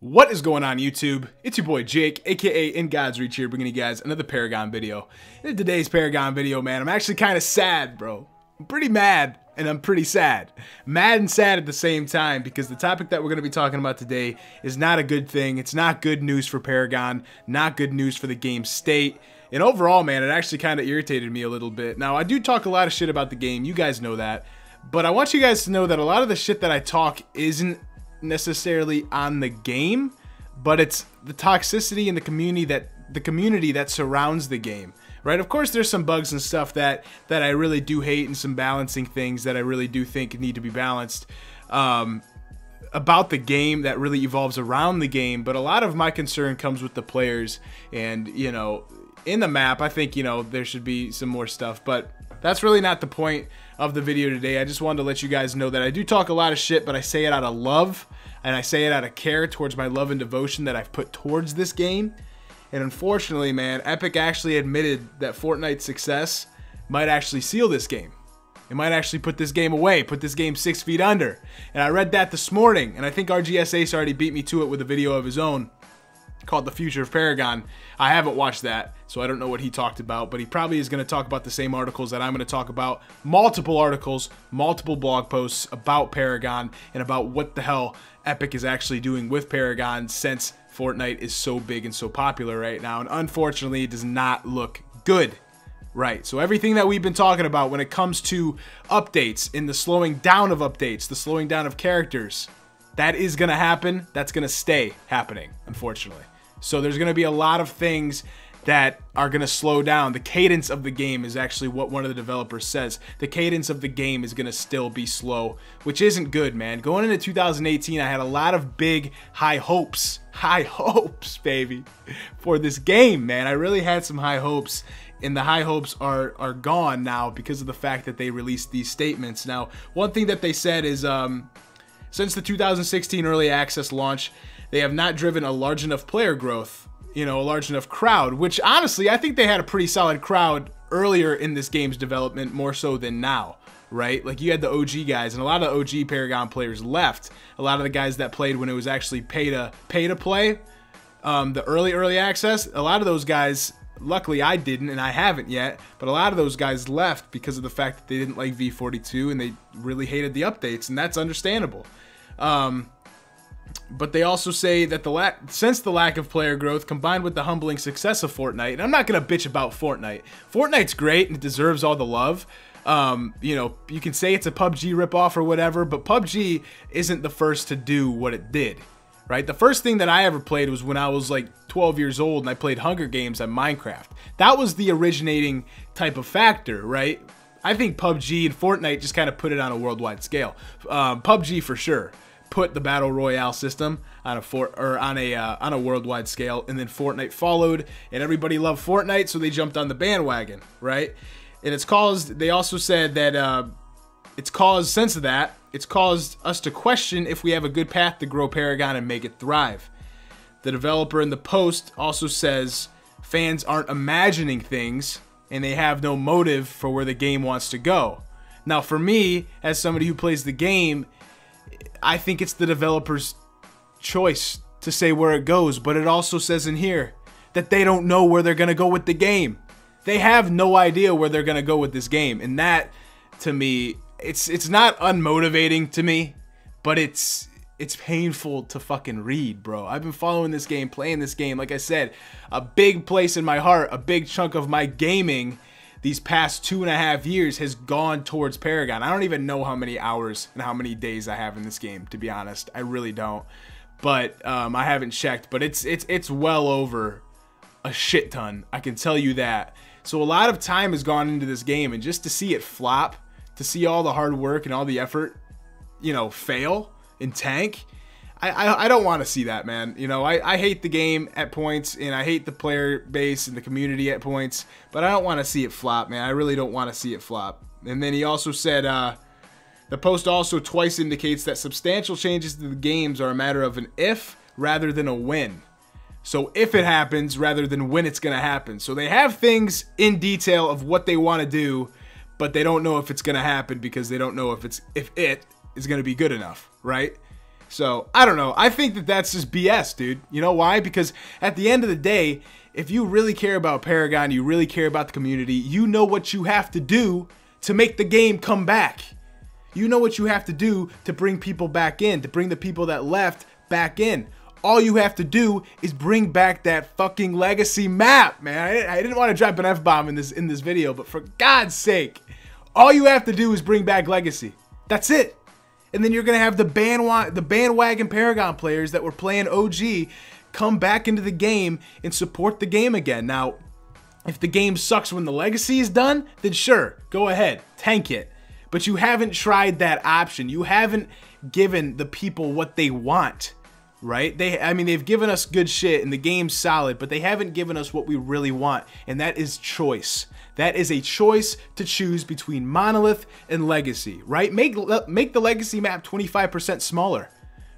What is going on, YouTube? It's your boy Jake, aka xxInGodsReachxx here, bringing you guys another Paragon video. In today's Paragon video, man, I'm actually kind of sad, bro. I'm pretty mad, and I'm pretty sad. Mad and sad at the same time, because the topic that we're going to be talking about today is not a good thing. It's not good news for Paragon, not good news for the game state. And overall, man, it actually kind of irritated me a little bit. Now, I do talk a lot of shit about the game, you guys know that. But I want you guys to know that a lot of the shit that I talk isn't necessarily on the game, but it's the toxicity in the community that surrounds the game, right? Of course, there's some bugs and stuff that I really do hate, and some balancing things that I really do think need to be balanced about the game that really evolves around the game. But a lot of my concern comes with the players, and you know, in the map, I think, you know, there should be some more stuff, but that's really not the point of the video today. I just wanted to let you guys know that I do talk a lot of shit, but I say it out of love, and I say it out of care towards my love and devotion that I've put towards this game. And unfortunately, man, Epic actually admitted that Fortnite's success might actually seal this game. It might actually put this game away, put this game 6 feet under. And I read that this morning, and I think RGS Ace already beat me to it with a video of his own called The Future of Paragon. I haven't watched that, so I don't know what he talked about, but he probably is going to talk about the same articles that I'm going to talk about. Multiple articles, multiple blog posts about Paragon and about what the hell Epic is actually doing with Paragon, since Fortnite is so big and so popular right now, and unfortunately it does not look good. Right, so everything that we've been talking about when it comes to updates, in the slowing down of updates, the slowing down of characters, that is going to happen. That's going to stay happening, unfortunately. So there's going to be a lot of things that are going to slow down. The cadence of the game is actually what one of the developers says. The cadence of the game is going to still be slow, which isn't good, man. Going into 2018, I had a lot of big high hopes, baby, for this game, man. I really had some high hopes, and the high hopes are gone now because of the fact that they released these statements. Now, one thing that they said is, since the 2016 early access launch, they have not driven a large enough player growth, you know, a large enough crowd, which honestly, I think they had a pretty solid crowd earlier in this game's development, more so than now, right? Like, you had the OG guys, and a lot of the OG Paragon players left. A lot of the guys that played when it was actually pay to play, the early access, a lot of those guys, luckily I didn't, and I haven't yet, but a lot of those guys left because of the fact that they didn't like V42 and they really hated the updates, and that's understandable. But they also say that since the lack of player growth combined with the humbling success of Fortnite, and I'm not gonna bitch about Fortnite. Fortnite's great and it deserves all the love. You know, you can say it's a PUBG ripoff or whatever, but PUBG isn't the first to do what it did, right? The first thing that I ever played was when I was like 12 years old and I played Hunger Games on Minecraft. That was the originating type of factor, right? I think PUBG and Fortnite just kind of put it on a worldwide scale. PUBG for sure put the battle royale system on a worldwide scale, and then Fortnite followed, and everybody loved Fortnite, so they jumped on the bandwagon, right? And it's caused, they also said that it's caused us to question if we have a good path to grow Paragon and make it thrive. The developer in the post also says fans aren't imagining things, and they have no motive for where the game wants to go. Now, for me, as somebody who plays the game, I think it's the developer's choice to say where it goes, but it also says in here that they don't know where they're going to go with the game. They have no idea where they're going to go with this game, and that, to me, it's not unmotivating to me, but it's painful to fucking read, bro. I've been following this game, playing this game. Like I said, a big place in my heart, a big chunk of my gaming these past 2.5 years has gone towards Paragon. I don't even know how many hours and how many days I have in this game, to be honest. I really don't. But I haven't checked, but it's well over a shit ton. I can tell you that. So a lot of time has gone into this game, and just to see it flop, to see all the hard work and all the effort, you know, fail and tank, I don't want to see that, man. You know, I hate the game at points, and I hate the player base and the community at points, but I don't want to see it flop, man. I really don't want to see it flop. And then he also said, the post also twice indicates that substantial changes to the games are a matter of an if rather than a when. So if it happens rather than when it's going to happen. So they have things in detail of what they want to do, but they don't know if it's going to happen because they don't know if it is going to be good enough, right? So, I don't know. I think that that's just BS, dude. You know why? Because at the end of the day, if you really care about Paragon, you really care about the community, you know what you have to do to make the game come back. You know what you have to do to bring people back in, to bring the people that left back in. All you have to do is bring back that fucking legacy map, man. I didn't want to drop an F-bomb in this video, but for God's sake, all you have to do is bring back legacy. That's it. And then you're going to have the bandwagon Paragon players that were playing OG come back into the game and support the game again. Now, if the game sucks when the legacy is done, then sure, go ahead, tank it. But you haven't tried that option. You haven't given the people what they want, right? I mean, they've given us good shit and the game's solid, but they haven't given us what we really want, and that is choice. That is a choice to choose between Monolith and Legacy, right? Make the Legacy map 25% smaller,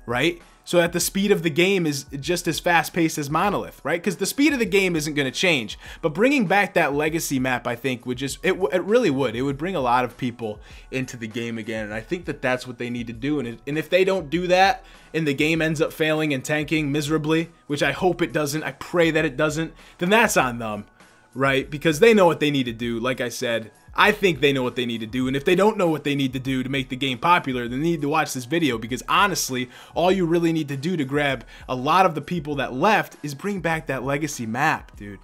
right? So that the speed of the game is just as fast-paced as Monolith, right? Because the speed of the game isn't going to change. But bringing back that Legacy map, I think, would just, it really would. It would bring a lot of people into the game again. And I think that that's what they need to do. And if they don't do that, and the game ends up failing and tanking miserably, which I hope it doesn't, I pray that it doesn't, then that's on them, right? Because they know what they need to do. Like I said, I think they know what they need to do, and if they don't know what they need to do to make the game popular, then they need to watch this video, because honestly, all you really need to do to grab a lot of the people that left is bring back that legacy map, dude.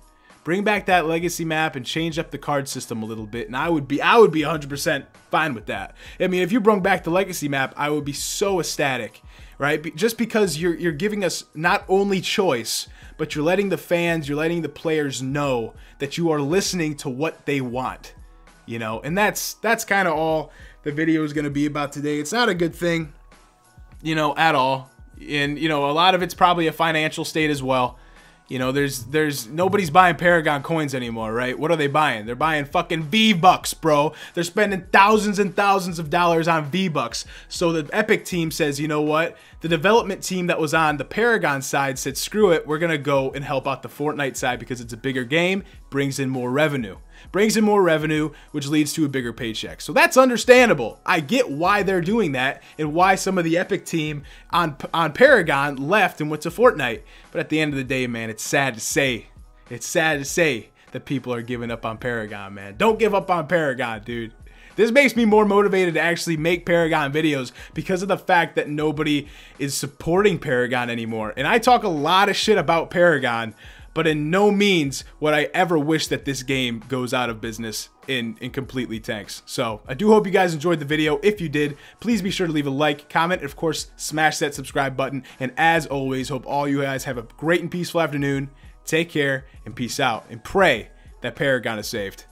Bring back that legacy map and change up the card system a little bit, and I would be 100% fine with that. I mean, if you brought back the legacy map, I would be so ecstatic, right? Just because you're giving us not only choice, but you're letting the fans, you're letting the players know that you are listening to what they want. You know, and that's kind of all the video is going to be about today. It's not a good thing, you know, at all. And, you know, a lot of it's probably a financial state as well. You know, there's nobody's buying Paragon coins anymore, right? What are they buying? They're buying fucking V-Bucks, bro. They're spending thousands and thousands of dollars on V-Bucks. So the Epic team says, you know what? The development team that was on the Paragon side said, screw it, we're going to go and help out the Fortnite side because it's a bigger game, brings in more revenue. Brings in more revenue, which leads to a bigger paycheck. So that's understandable. I get why they're doing that and why some of the Epic team on Paragon left and went to Fortnite. But at the end of the day, man, it's sad to say. It's sad to say that people are giving up on Paragon, man. Don't give up on Paragon, dude. This makes me more motivated to actually make Paragon videos because of the fact that nobody is supporting Paragon anymore. And I talk a lot of shit about Paragon, but in no means would I ever wish that this game goes out of business and completely tanks. So I do hope you guys enjoyed the video. If you did, please be sure to leave a like, comment, and of course, smash that subscribe button. And as always, hope all you guys have a great and peaceful afternoon. Take care and peace out. And pray that Paragon is saved.